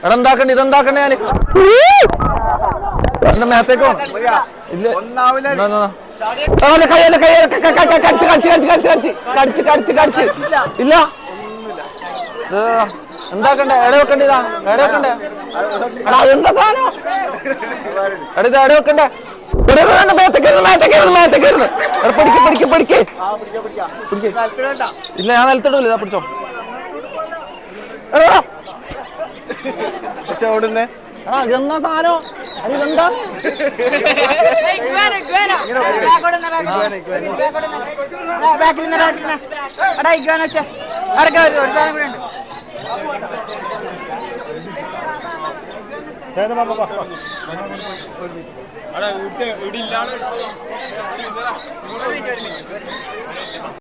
എടാ എന്താക്കണ്ടേ ഇതെന്താക്കണ്ടേ ഞാന് എന്റെ മേത്തേക്കോ ഇല്ല എന്താക്കണ്ടേ എട വെക്കണ്ടേ ഇതാ എട വെക്കണ്ടേ എടാ എന്താ സാധനം എടാ ഇത് എട വെക്കണ്ടേ ഇല്ല ഞാൻ നിലത്തിടൂല ഇതാ പിടിച്ചോ ഓടുന്നേ ആ ഇതെന്നാ സാധനം ഇതെന്താ ഇടില്ലാണ്